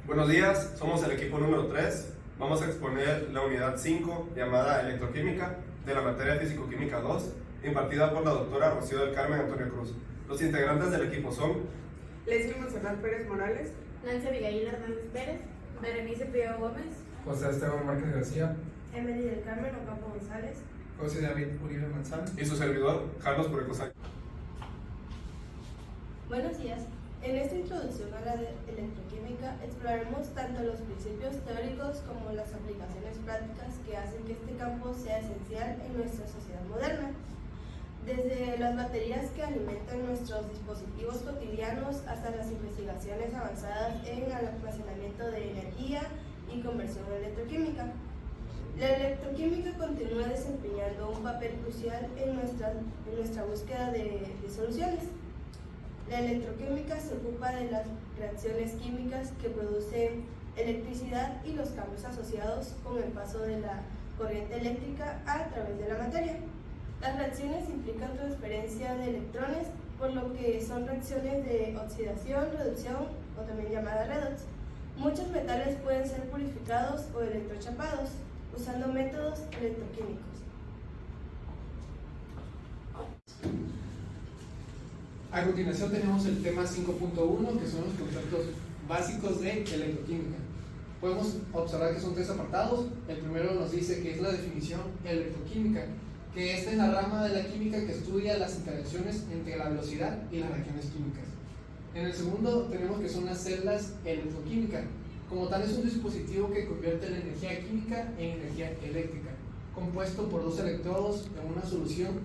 Buenos días, somos el equipo número 3. Vamos a exponer la unidad 5 llamada Electroquímica de la materia Físico-Química 2, impartida por la doctora Rocío del Carmen Antonio Cruz. Los integrantes del equipo son Leslie Monserrat Pérez Morales, Nancy Abigail Hernández Pérez, Berenice Priego Gómez, José Esteban Márquez García, Emily del Carmen Ocampo González, José David Uribe Manzano y su servidor Carlos Purecosay. Buenos días. En esta introducción a la electroquímica exploraremos tanto los principios teóricos como las aplicaciones prácticas que hacen que este campo sea esencial en nuestra sociedad moderna. Desde las baterías que alimentan nuestros dispositivos cotidianos hasta las investigaciones avanzadas en el almacenamiento de energía y conversión electroquímica. La electroquímica continúa desempeñando un papel crucial en nuestra búsqueda de soluciones. La electroquímica se ocupa de las reacciones químicas que producen electricidad y los cambios asociados con el paso de la corriente eléctrica a través de la materia. Las reacciones implican transferencia de electrones, por lo que son reacciones de oxidación, reducción o también llamada redox. Muchos metales pueden ser purificados o electrochapados usando métodos electroquímicos. A continuación tenemos el tema 5.1, que son los conceptos básicos de electroquímica. Podemos observar que son tres apartados. El primero nos dice que es la definición electroquímica, que está en la rama de la química que estudia las interacciones entre la velocidad y las reacciones químicas. En el segundo tenemos que son las celdas electroquímicas. Como tal, es un dispositivo que convierte la energía química en energía eléctrica, compuesto por dos electrodos en una solución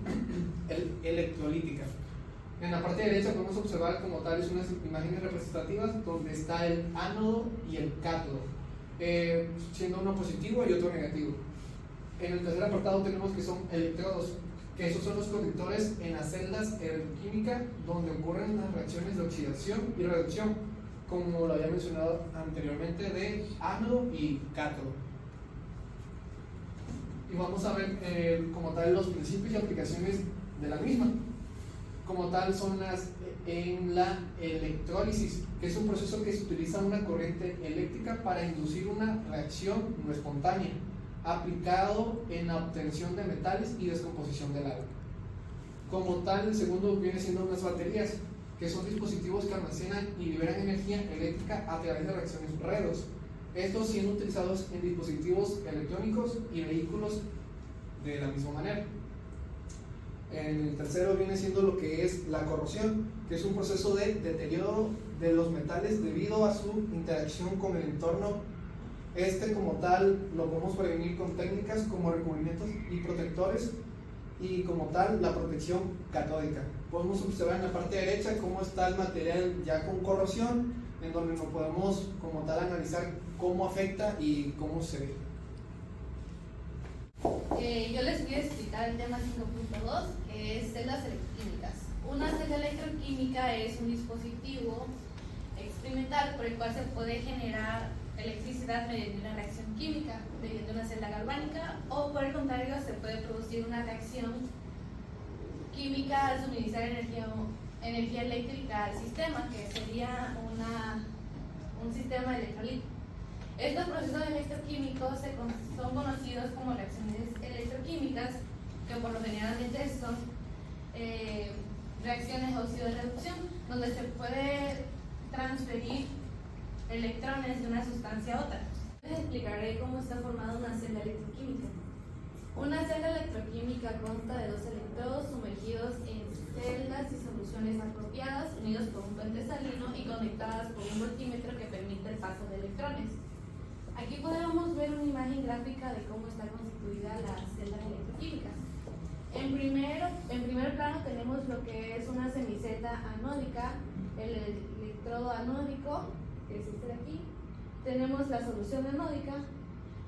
electrolítica. En la parte derecha podemos observar como tales unas imágenes representativas donde está el ánodo y el cátodo, siendo uno positivo y otro negativo. En el tercer apartado tenemos que son electrodos, que esos son los conductores en las celdas electroquímicas donde ocurren las reacciones de oxidación y reducción, como lo había mencionado anteriormente, de ánodo y cátodo. Y vamos a ver como tal los principios y aplicaciones de la misma. Como tal son las en la electrólisis, que es un proceso que se utiliza una corriente eléctrica para inducir una reacción no espontánea, aplicado en la obtención de metales y descomposición del agua. Como tal, el segundo viene siendo unas baterías, que son dispositivos que almacenan y liberan energía eléctrica a través de reacciones redox, estos siendo utilizados en dispositivos electrónicos y vehículos de la misma manera. En el tercero viene siendo lo que es la corrosión, que es un proceso de deterioro de los metales debido a su interacción con el entorno. Como tal lo podemos prevenir con técnicas como recubrimientos y protectores, y como tal la protección catódica. Podemos observar en la parte derecha cómo está el material ya con corrosión, en donde nos podemos como tal analizar cómo afecta y cómo se ve. Yo les voy a explicar el tema 5.2, que es celdas electroquímicas. Una celda electroquímica es un dispositivo experimental por el cual se puede generar electricidad mediante una reacción química, mediante una celda galvánica, o por el contrario se puede producir una reacción química al suministrar energía eléctrica al sistema, que sería un sistema electrolítico. Estos procesos electroquímicos son conocidos como reacciones electroquímicas, que por lo generalmente son reacciones de óxido-reducción, donde se puede transferir electrones de una sustancia a otra. Les explicaré cómo está formada una celda electroquímica. Una celda electroquímica consta de dos electrodos sumergidos en celdas y soluciones apropiadas, unidos por un puente salino y conectadas por un voltímetro que permite el paso de electrones. Aquí podemos ver una imagen gráfica de cómo está constituida la celda electroquímica. En primer plano tenemos lo que es una semicelda anódica, el electrodo anódico, que es este de aquí. Tenemos la solución anódica,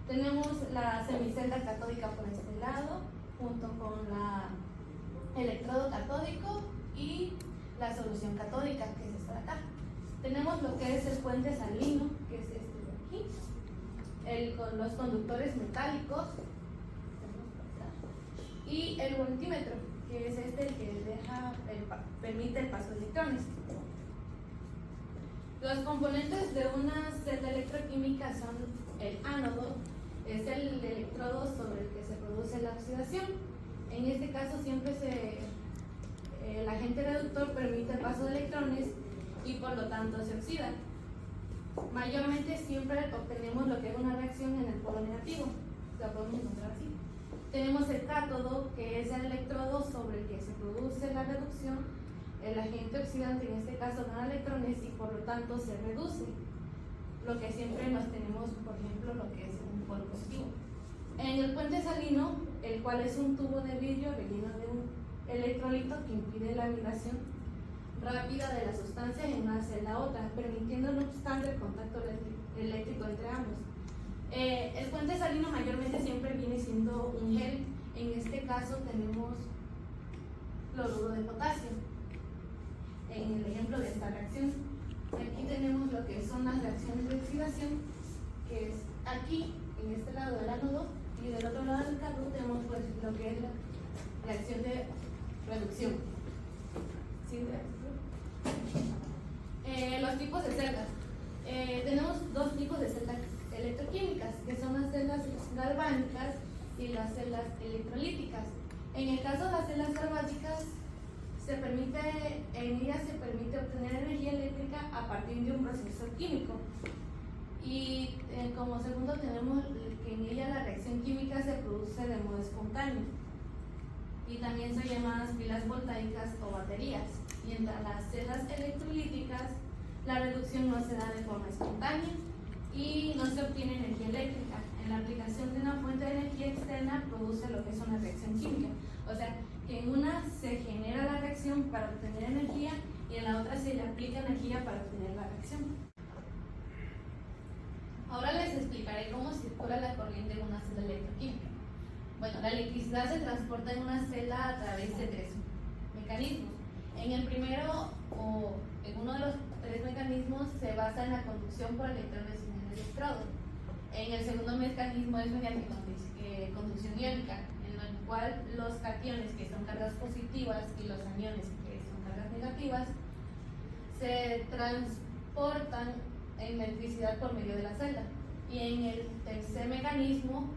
tenemos la semicelda catódica por este lado, junto con el electrodo catódico y la solución catódica, que es esta de acá. Tenemos lo que es el puente salino, que es este de aquí. Con los conductores metálicos y el voltímetro, que es este el que permite el paso de electrones. Los componentes de una celda electroquímica son el ánodo, es el electrodo sobre el que se produce la oxidación. En este caso siempre el agente reductor permite el paso de electrones y por lo tanto se oxida. Mayormente siempre obtenemos lo que es una reacción en el polo negativo, lo podemos encontrar así. Tenemos el cátodo, que es el electrodo sobre el que se produce la reducción. El agente oxidante en este caso gana electrones y por lo tanto se reduce. Lo que siempre nos tenemos, por ejemplo, lo que es un polo positivo. En el puente salino, el cual es un tubo de vidrio relleno de un electrolito que impide la migración rápida de la sustancia en una celda a otra, permitiendo no obstante el contacto eléctrico entre ambos. El puente salino mayormente siempre viene siendo un gel. En este caso tenemos cloruro de potasio en el ejemplo de esta reacción. Aquí tenemos lo que son las reacciones de oxidación, que es aquí en este lado del ánodo, y del otro lado del cátodo tenemos pues lo que es la reacción de reducción. ¿Sí? Los tipos de celdas. Tenemos dos tipos de celdas electroquímicas, que son las celdas galvánicas y las celdas electrolíticas. En el caso de las celdas galvánicas, en ellas se permite obtener energía eléctrica a partir de un proceso químico. Y como segundo tenemos que en ella la reacción química se produce de modo espontáneo. Y también son llamadas pilas voltaicas o baterías. Mientras las celdas electrolíticas, la reducción no se da de forma espontánea y no se obtiene energía eléctrica. En la aplicación de una fuente de energía externa produce lo que es una reacción química. O sea, que en una se genera la reacción para obtener energía y en la otra se le aplica energía para obtener la reacción. Ahora les explicaré cómo circula la corriente en una celda electroquímica. Bueno, la electricidad se transporta en una celda a través de tres mecanismos. En el primero, o en uno de los tres mecanismos, se basa en la conducción por electrones en el electrodo. En el segundo mecanismo es mediante conducción iónica, en el cual los cationes, que son cargas positivas, y los aniones, que son cargas negativas, se transportan en electricidad por medio de la celda. Y en el tercer mecanismo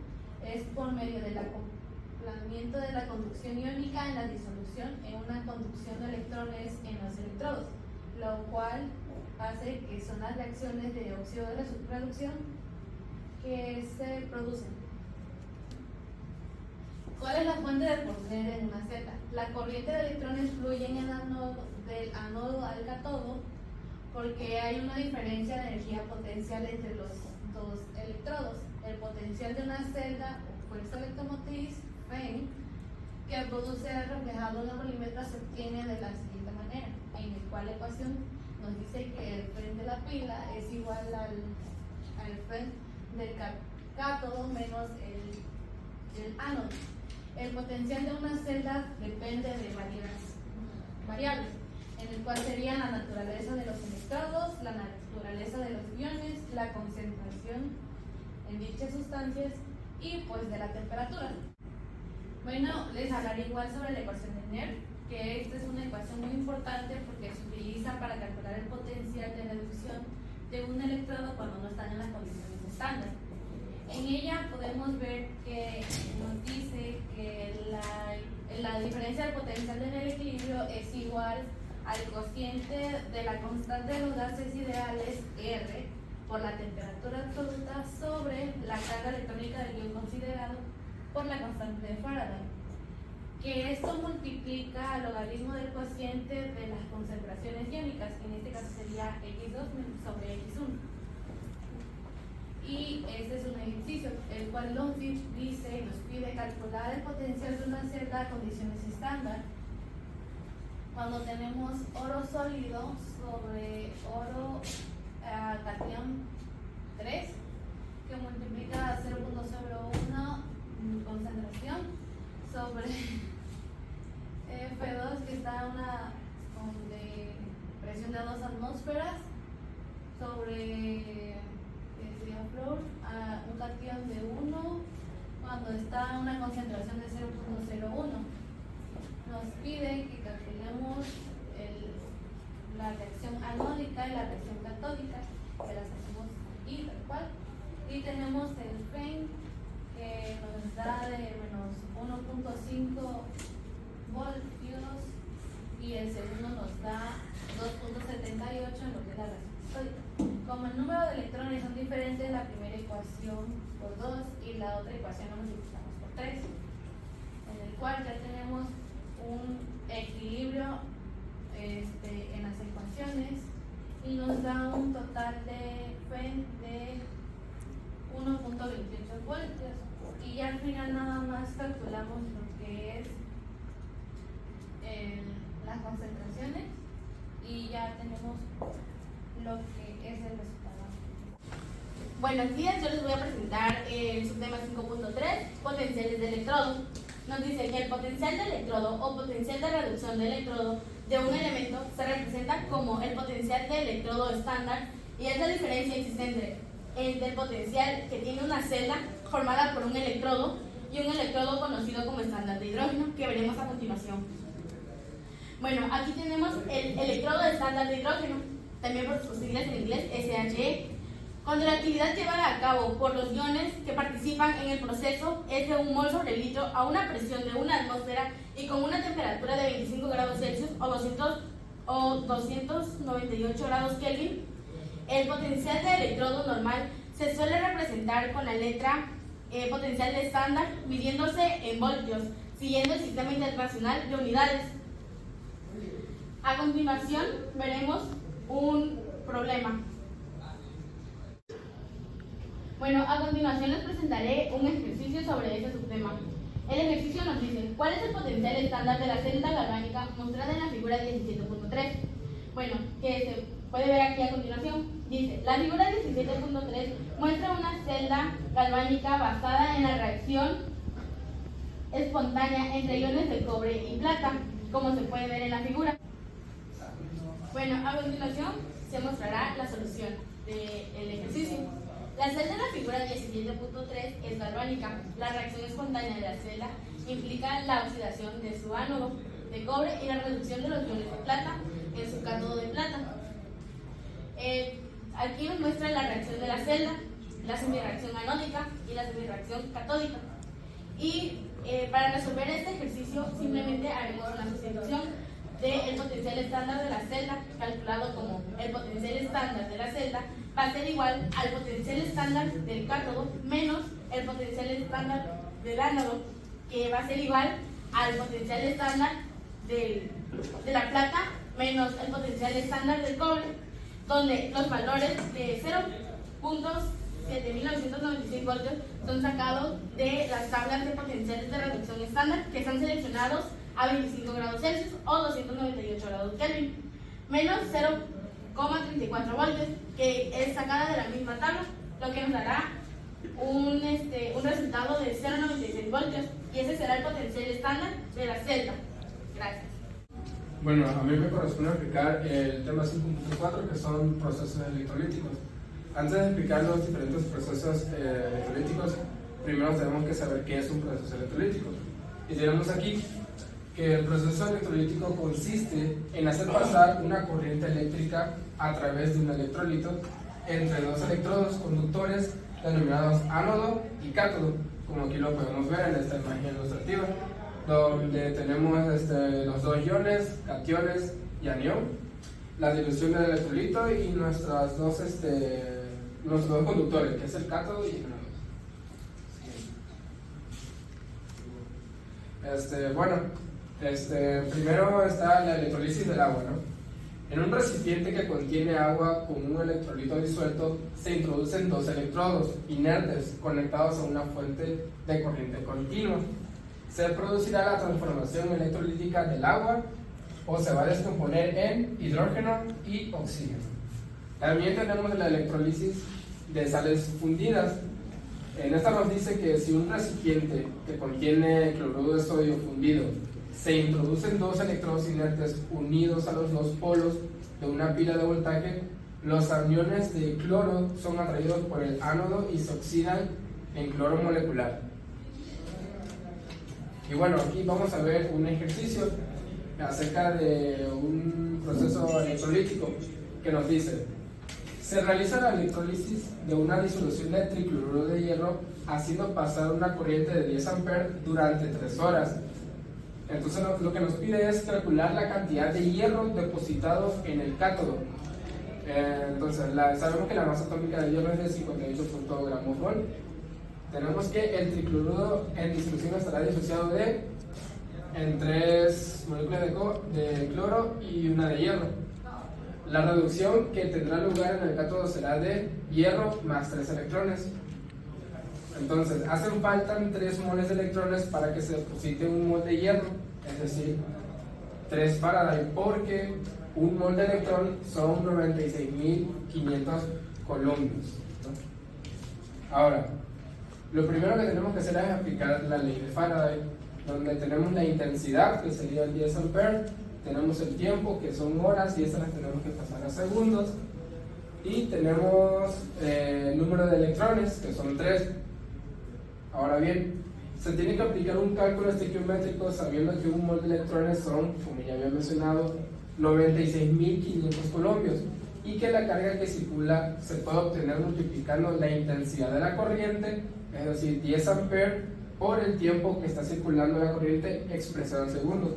es por medio del acoplamiento de la conducción iónica en la disolución en una conducción de electrones en los electrodos, lo cual hace que son las reacciones de óxido de reducción que se producen. ¿Cuál es la fuente de poder en una celda? La corriente de electrones fluye en el ánodo, del ánodo al cátodo, porque hay una diferencia de energía potencial entre los dos electrodos. El potencial de una celda o fuerza electromotriz, Fein, que produce el reflejado en la bolímetra, se obtiene de la siguiente manera, en el cual la ecuación nos dice que el Fein de la pila es igual al Fein del cátodo menos el ánodo. El potencial de una celda depende de varias variables, en el cual serían la naturaleza de los electrodos, la naturaleza de los iones, la concentración en dichas sustancias y pues de la temperatura. Bueno, les hablaré igual sobre la ecuación de NER, que esta es una ecuación muy importante porque se utiliza para calcular el potencial de reducción de un electrodo cuando no están en las condiciones estándar. En ella podemos ver que nos dice que la diferencia del potencial en el equilibrio es igual al cociente de la constante de los gases ideales R por la temperatura absoluta sobre la carga electrónica del ion considerado por la constante de Faraday, que esto multiplica al logaritmo del cociente de las concentraciones iónicas, que en este caso sería X2 sobre X1. Y este es un ejercicio, el cual nos dice y nos pide calcular el potencial de una celda a condiciones estándar cuando tenemos oro sólido sobre oro cation 3, que multiplica 0.01 concentración sobre F2, que está a una de presión de 2 atmósferas, sobre a un cation de 1 cuando está a una concentración de 0.01. Nos pide que calculemos la reacción anódica y la reacción catódica, que las hacemos aquí tal cual. Y tenemos el FEN, que nos da de menos 1.5 voltios, y el segundo nos da 2.78 en lo que es la reacción catódica. Como el número de electrones son diferentes, la primera ecuación por 2 y la otra ecuación la multiplicamos por 3, en el cual ya tenemos un equilibrio en las ecuaciones, y nos da un total de FEN de 1.28 voltios, y ya al final nada más calculamos lo que es las concentraciones, y ya tenemos lo que es el resultado. Buenos días, yo les voy a presentar el subtema 5.3, potenciales de electrodo. Nos dice que el potencial de electrodo o potencial de reducción de electrodo de un elemento se representa como el potencial de electrodo estándar, y es la diferencia existente entre el potencial que tiene una celda formada por un electrodo y un electrodo conocido como estándar de hidrógeno, que veremos a continuación. Bueno, aquí tenemos el electrodo estándar de hidrógeno, también por sus siglas en inglés SHE. Cuando la actividad llevada a cabo por los iones que participan en el proceso es de 1 mol sobre litro a una presión de 1 atmósfera y con una temperatura de 25 grados Celsius o 298 grados Kelvin, el potencial de electrodo normal se suele representar con la letra potencial de estándar, midiéndose en voltios, siguiendo el sistema internacional de unidades. A continuación veremos un problema. Bueno, a continuación les presentaré un ejercicio sobre este subtema. El ejercicio nos dice, ¿cuál es el potencial estándar de la celda galvánica mostrada en la figura 17.3? Bueno, que se puede ver aquí a continuación. Dice, la figura 17.3 muestra una celda galvánica basada en la reacción espontánea entre iones de cobre y plata, como se puede ver en la figura. Bueno, a continuación se mostrará la solución del ejercicio. La celda de la figura 17.3 es galvánica. La reacción espontánea de la celda implica la oxidación de su ánodo de cobre y la reducción de los iones de plata en su cátodo de plata. Aquí nos muestra la reacción de la celda, la semirreacción anódica y la semirreacción catódica. Y para resolver este ejercicio simplemente haremos una sustitución del potencial estándar de la celda, calculado como el potencial estándar de la celda, va a ser igual al potencial estándar del cátodo menos el potencial estándar del ánodo, que va a ser igual al potencial estándar de la plata menos el potencial estándar del cobre, donde los valores de 0.7996 voltios son sacados de las tablas de potenciales de reducción estándar, que están seleccionados a 25 grados Celsius o 298 grados Kelvin, menos 0.34 voltios, que es sacada de la misma tabla, lo que nos dará un resultado de 0.96 voltios, y ese será el potencial estándar de la celda. Gracias. Bueno, a mí me corresponde explicar el tema 5.4, que son procesos electrolíticos. Antes de explicar los diferentes procesos electrolíticos, primero tenemos que saber qué es un proceso electrolítico. Y tenemos aquí que el proceso electrolítico consiste en hacer pasar una corriente eléctrica a través de un electrolito entre dos electrodos conductores denominados ánodo y cátodo, como aquí lo podemos ver en esta imagen ilustrativa, donde tenemos los dos iones, cationes y anión, la dilución del electrolito y nuestros dos conductores, que es el cátodo y el ánodo. Primero está la electrolisis del agua, ¿no? En un recipiente que contiene agua con un electrolito disuelto se introducen dos electrodos inertes conectados a una fuente de corriente continua. Se producirá la transformación electrolítica del agua o se va a descomponer en hidrógeno y oxígeno. También tenemos la electrolisis de sales fundidas. En esta nos dice que si un recipiente que contiene cloruro de sodio fundido se introducen dos electrodos inertes unidos a los dos polos de una pila de voltaje, los aniones de cloro son atraídos por el ánodo y se oxidan en cloro molecular. Y bueno, aquí vamos a ver un ejercicio acerca de un proceso electrolítico que nos dice: se realiza la electrólisis de una disolución de tricloruro de hierro haciendo pasar una corriente de 10 amperes durante 3 horas. Entonces lo que nos pide es calcular la cantidad de hierro depositado en el cátodo. Entonces sabemos que la masa atómica de hierro es de 58 gramos mol. Tenemos que el tricloruro en disolución estará disociado en 3 moléculas de cloro y una de hierro. La reducción que tendrá lugar en el cátodo será de hierro más 3 electrones. Entonces, hacen falta 3 moles de electrones para que se deposite un mol de hierro, es decir, 3 Faraday, porque un mol de electrón son 96.500 columbios, ¿no? Ahora, lo primero que tenemos que hacer es aplicar la ley de Faraday, donde tenemos la intensidad, que sería el 10 amperes, tenemos el tiempo, que son horas, y esas las tenemos que pasar a segundos, y tenemos el número de electrones, que son 3. Ahora bien, se tiene que aplicar un cálculo estequiométrico sabiendo que un mol de electrones son, como ya había mencionado, 96.500 columbios, y que la carga que circula se puede obtener multiplicando la intensidad de la corriente, es decir, 10 amperes, por el tiempo que está circulando la corriente expresado en segundos.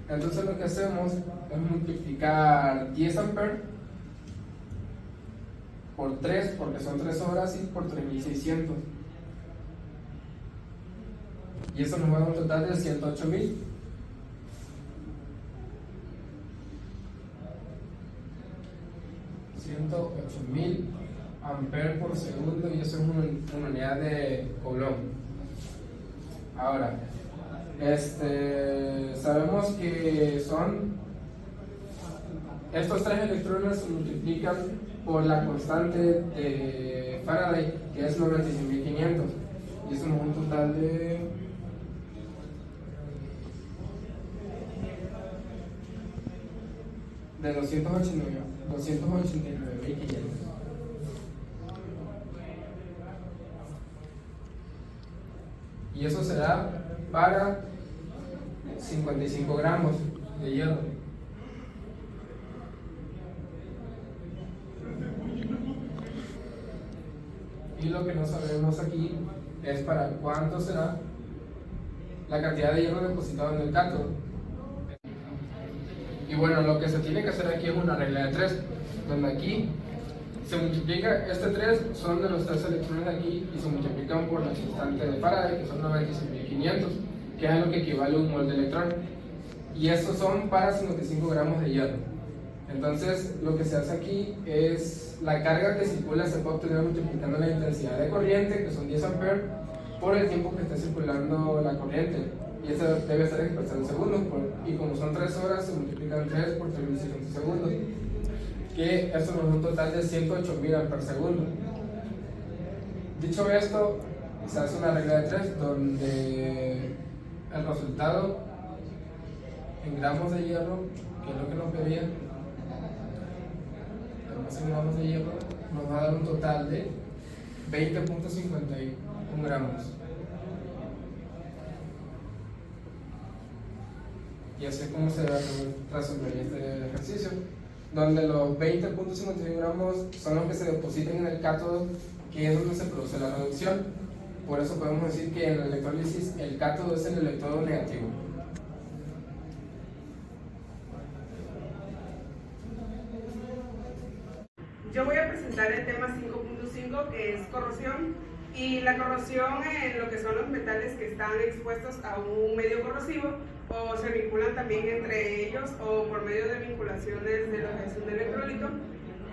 Entonces lo que hacemos es multiplicar 10 amperes por 3, porque son 3 horas, y por 3.600. Y eso nos va a dar un total de 108.000. Amperes por segundo, y eso es una unidad de Coulomb. Ahora, sabemos que estos 3 electrones se multiplican por la constante de Faraday, que es 96.500, y eso nos da un total de 289.500. Y eso será para 55 gramos de hierro. Y lo que no sabemos aquí es para cuánto será la cantidad de hierro depositado en el cátodo. Y bueno, lo que se tiene que hacer aquí es una regla de 3, donde aquí se multiplica, 3 son de los 3 electrones de aquí, y se multiplican por la constante de Faraday, que son 96.500, que es a lo que equivale a un mol de electrón, y estos son para 55 gramos de hierro. Entonces lo que se hace aquí es la carga que circula se puede obtener multiplicando la intensidad de corriente, que son 10 amperes, por el tiempo que está circulando la corriente, y eso debe estar expresado en segundos, y como son 3 horas, se multiplican 3 por 3.600 segundos, que esto nos da un total de 108.000 amperes segundo. Dicho esto, se hace una regla de 3 donde el resultado en gramos de hierro, que es lo que nos pedía, en gramos de hierro, nos va a dar un total de 20.51 gramos. Y así es como se resolver este ejercicio, donde los 20.51 gramos son los que se depositan en el cátodo, que es donde se produce la reducción. Por eso podemos decir que en la electrólisis el cátodo es el electrodo negativo. Yo voy a presentar el tema 5.5, que es corrosión. Y la corrosión en lo que son los metales que están expuestos a un medio corrosivo, o se vinculan también entre ellos, o por medio de vinculaciones de lo que es un electrolito,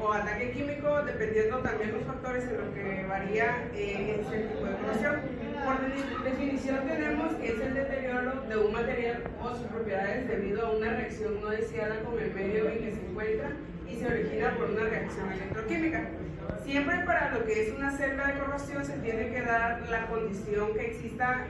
o ataque químico, dependiendo también los factores en lo que varía ese tipo de corrosión. Por definición tenemos que es el deterioro de un material o sus propiedades debido a una reacción no deseada con el medio en que se encuentra y se origina por una reacción electroquímica. Siempre para lo que es una celda de corrosión se tiene que dar la condición que exista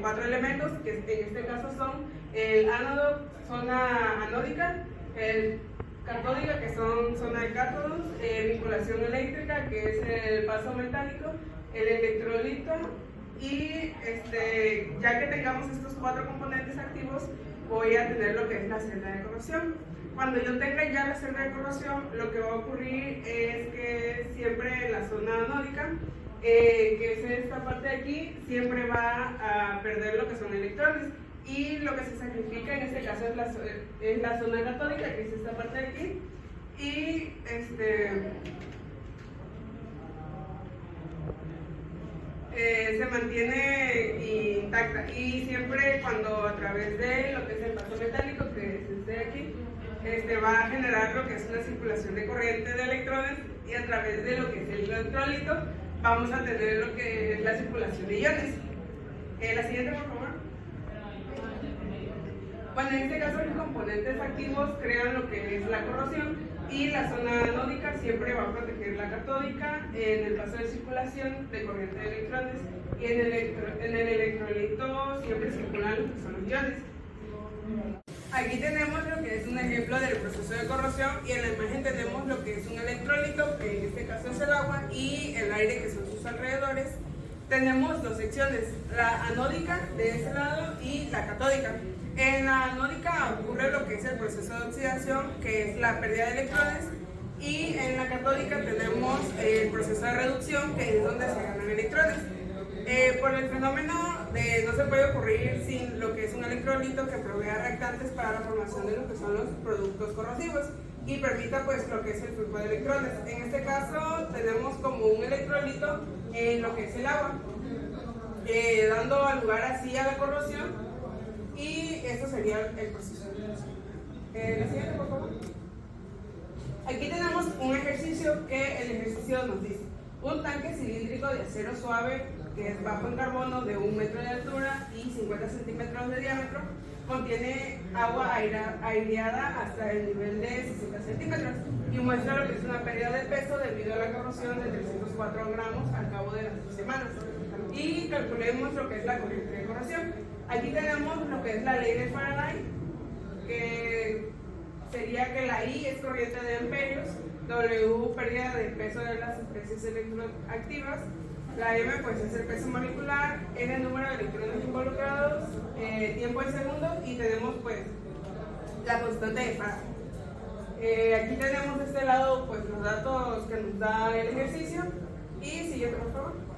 4 elementos, que en este caso son el ánodo, zona anódica, el catódica, que son zona de cátodos, vinculación eléctrica, que es el paso metálico, el electrolito, y ya que tengamos estos 4 componentes activos, voy a tener lo que es la celda de corrosión. Cuando yo tenga ya la celda de corrosión, lo que va a ocurrir es que siempre en la zona anódica, que es esta parte de aquí, siempre va a perder lo que son electrones. Y lo que se sacrifica en este caso es la zona catódica, que es esta parte de aquí. Y se mantiene intacta, y siempre cuando a través de lo que es el paso metálico, que es este de aquí, va a generar lo que es una circulación de corriente de electrones, y a través de lo que es el electrolito vamos a tener lo que es la circulación de iones. La siguiente, por favor. Bueno, en este caso los componentes activos crean lo que es la corrosión, y la zona anódica siempre va a proteger la catódica en el paso de circulación de corriente de electrones, y en el electrolito siempre circulan lo que son los iones. Aquí tenemos lo que es un ejemplo del proceso de corrosión, y en la imagen tenemos lo que es un electrolito, que en este caso es el agua, y el aire, que son sus alrededores. Tenemos dos secciones, la anódica de este lado y la catódica. En la anódica ocurre lo que es el proceso de oxidación, que es la pérdida de electrones, y en la catódica tenemos el proceso de reducción, que es donde se ganan electrones. Por el fenómeno de no se puede ocurrir sin lo que es un electrolito que provea reactantes para la formación de lo que son los productos corrosivos y permita pues lo que es el flujo de electrones. En este caso tenemos como un electrolito en lo que es el agua, dando lugar así a la corrosión. Y esto sería el proceso de reducción. La siguiente, por favor. Aquí tenemos un ejercicio que el ejercicio nos dice: un tanque cilíndrico de acero suave que es bajo en carbono de 1 metro de altura y 50 centímetros de diámetro contiene agua aireada hasta el nivel de 60 centímetros y muestra lo que es una pérdida de peso debido a la corrosión de 304 gramos al cabo de las 2 semanas. Y calculemos lo que es la corriente de corrosión. Aquí tenemos lo que es la ley de Faraday, que sería que la I es corriente de amperios, W pérdida de peso de las especies electroactivas, la M pues es el peso molecular, N el número de electrones involucrados, tiempo en segundos, y tenemos pues la constante de Faraday. Aquí tenemos de este lado pues los datos que nos da el ejercicio. Y siguiente, por favor.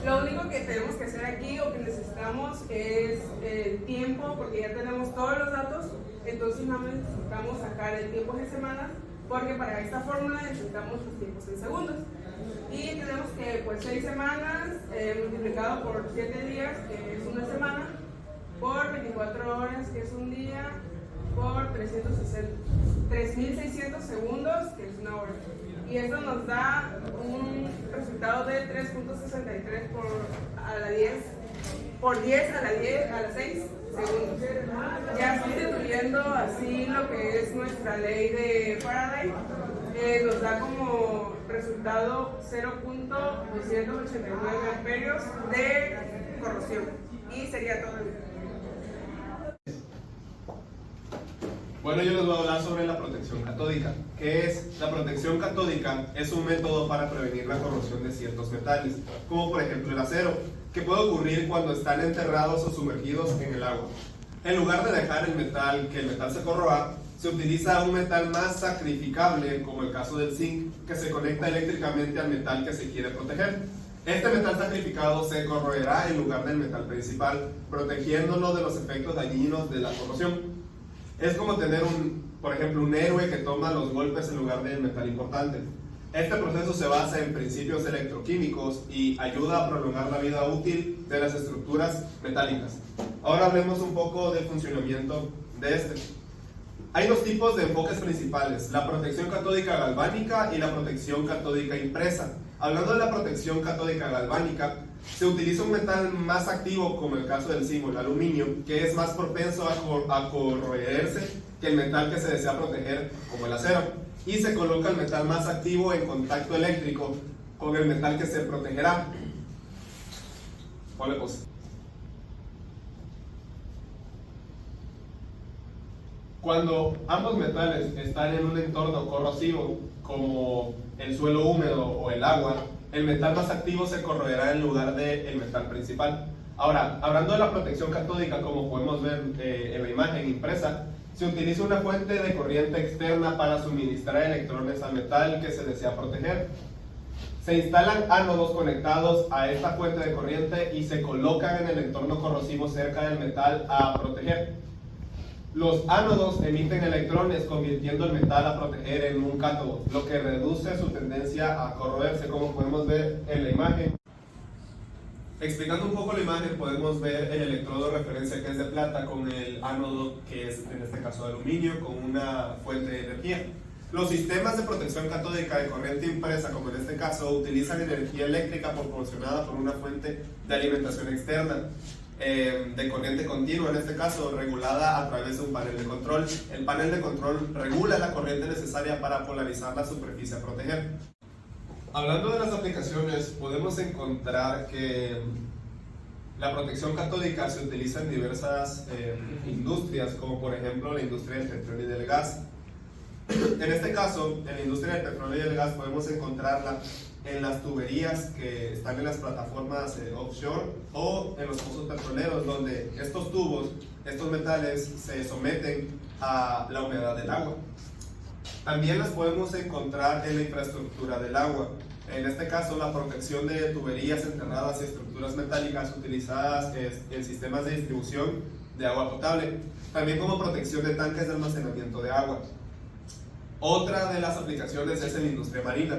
Lo único que tenemos que hacer aquí, o que necesitamos, es el tiempo, porque ya tenemos todos los datos. Entonces nada más necesitamos sacar el tiempo en semanas, porque para esta fórmula necesitamos los tiempos en segundos. Y tenemos que pues 6 semanas multiplicado por 7 días, que es una semana, por 24 horas, que es un día, por 3.600 segundos, que es una hora. Y esto nos da un resultado de 3.63 por 10 a las 6 segundos. Ya sustituyendo así lo que es nuestra ley de Faraday, nos da como resultado 0.289 amperios de corrosión. Y sería todo. Bueno, yo les voy a hablar sobre la protección catódica. ¿Qué es? La protección catódica es un método para prevenir la corrosión de ciertos metales, como por ejemplo el acero, que puede ocurrir cuando están enterrados o sumergidos en el agua. En lugar de dejar que el metal se corroa, se utiliza un metal más sacrificable, como el caso del zinc, que se conecta eléctricamente al metal que se quiere proteger. Este metal sacrificado se corroerá en lugar del metal principal, protegiéndolo de los efectos dañinos de la corrosión. Es como tener por ejemplo, un héroe que toma los golpes en lugar del metal importante. Este proceso se basa en principios electroquímicos y ayuda a prolongar la vida útil de las estructuras metálicas. Ahora hablemos un poco del funcionamiento de este. Hay dos tipos de enfoques principales: la protección catódica galvánica y la protección catódica impresa. Hablando de la protección catódica galvánica, se utiliza un metal más activo, como el caso del zinc o el aluminio, que es más propenso a corroerse que el metal que se desea proteger, como el acero, y se coloca el metal más activo en contacto eléctrico con el metal que se protegerá. Ponle pausa. Cuando ambos metales están en un entorno corrosivo, como el suelo húmedo o el agua, el metal más activo se corroerá en lugar del metal principal. Ahora, hablando de la protección catódica, como podemos ver en la imagen impresa, Se utiliza una fuente de corriente externa para suministrar electrones al metal que se desea proteger. Se instalan ánodos conectados a esta fuente de corriente y se colocan en el entorno corrosivo cerca del metal a proteger. Los ánodos emiten electrones convirtiendo el metal a proteger en un cátodo, lo que reduce su tendencia a corroerse, como podemos ver en la imagen. Explicando un poco la imagen, podemos ver el electrodo de referencia que es de plata con el ánodo que es en este caso de aluminio con una fuente de energía. Los sistemas de protección catódica de corriente impresa, como en este caso, utilizan energía eléctrica proporcionada por una fuente de alimentación externa de corriente continua, en este caso regulada a través de un panel de control. El panel de control regula la corriente necesaria para polarizar la superficie a proteger. Hablando de las aplicaciones, podemos encontrar que la protección catódica se utiliza en diversas industrias, como por ejemplo la industria del petróleo y del gas. En este caso, en la industria del petróleo y del gas podemos encontrarla en las tuberías que están en las plataformas offshore o en los pozos petroleros, donde estos tubos, estos metales se someten a la humedad del agua. También las podemos encontrar en la infraestructura del agua. En este caso, la protección de tuberías enterradas y estructuras metálicas utilizadas en sistemas de distribución de agua potable, también como protección de tanques de almacenamiento de agua. Otra de las aplicaciones es en la industria marina.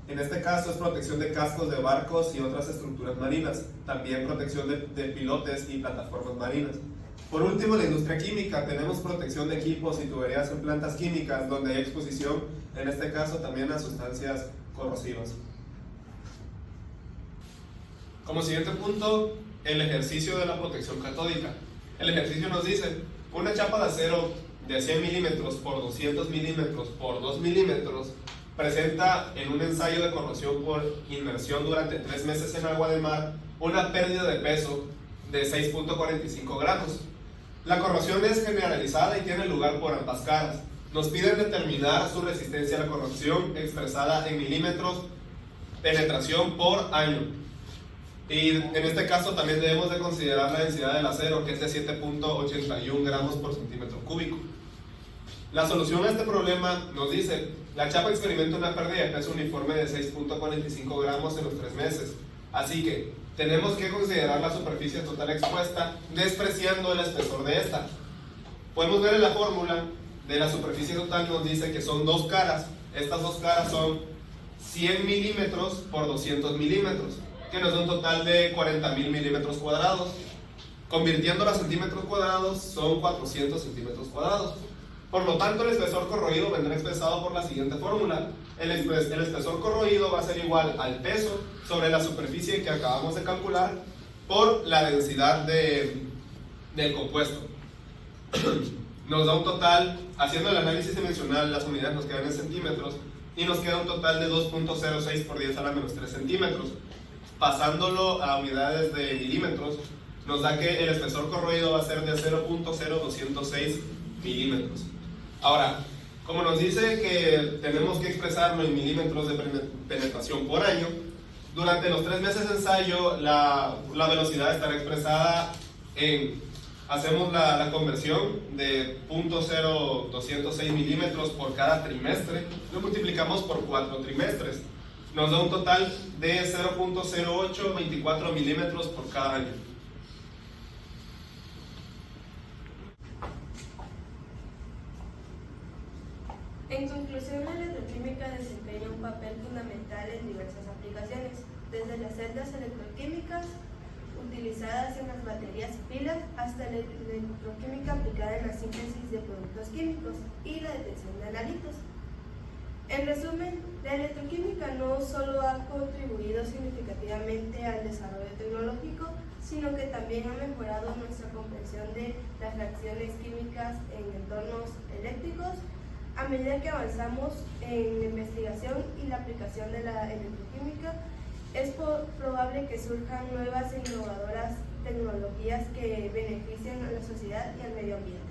En este caso es protección de cascos de barcos y otras estructuras marinas, también protección de pilotes y plataformas marinas. Por último, en la industria química tenemos protección de equipos y tuberías en plantas químicas donde hay exposición, en este caso también a sustancias corrosivas. Como siguiente punto, el ejercicio de la protección catódica. El ejercicio nos dice, una chapa de acero de 100 milímetros por 200 milímetros por 2 milímetros presenta en un ensayo de corrosión por inmersión durante 3 meses en agua de mar una pérdida de peso de 6.45 gramos. La corrosión es generalizada y tiene lugar por ambas caras. Nos piden determinar su resistencia a la corrosión expresada en milímetros penetración por año. Y en este caso también debemos de considerar la densidad del acero, que es de 7.81 gramos por centímetro cúbico. La solución a este problema nos dice, la chapa experimenta una pérdida de peso uniforme de 6.45 gramos en los 3 meses. Así que tenemos que considerar la superficie total expuesta despreciando el espesor de esta. Podemos ver en la fórmula de la superficie total, nos dice que son 2 caras. Estas 2 caras son 100 milímetros por 200 milímetros, que nos da un total de 40.000 milímetros cuadrados. Convirtiéndolo a centímetros cuadrados son 400 centímetros cuadrados. Por lo tanto, el espesor corroído vendrá expresado por la siguiente fórmula. El espesor corroído va a ser igual al peso sobre la superficie que acabamos de calcular por la densidad del compuesto. Nos da un total, haciendo el análisis dimensional, las unidades nos quedan en centímetros y nos queda un total de 2.06 por 10 a la menos 3 centímetros. Pasándolo a unidades de milímetros, nos da que el espesor corroído va a ser de 0.0206 milímetros. Ahora, como nos dice que tenemos que expresarlo en milímetros de penetración por año, durante los 3 meses de ensayo la velocidad estará expresada en, hacemos la conversión de 0.0206 milímetros por cada trimestre, lo multiplicamos por 4 trimestres, nos da un total de 0.0824 milímetros por cada año. En conclusión, la electroquímica desempeña un papel fundamental en diversas aplicaciones, desde las celdas electroquímicas utilizadas en las baterías y pilas hasta la electroquímica aplicada en la síntesis de productos químicos y la detección de analitos. En resumen, la electroquímica no solo ha contribuido significativamente al desarrollo tecnológico, sino que también ha mejorado nuestra comprensión de las reacciones químicas en entornos eléctricos. A medida que avanzamos en la investigación y la aplicación de la electroquímica, es probable que surjan nuevas e innovadoras tecnologías que beneficien a la sociedad y al medio ambiente.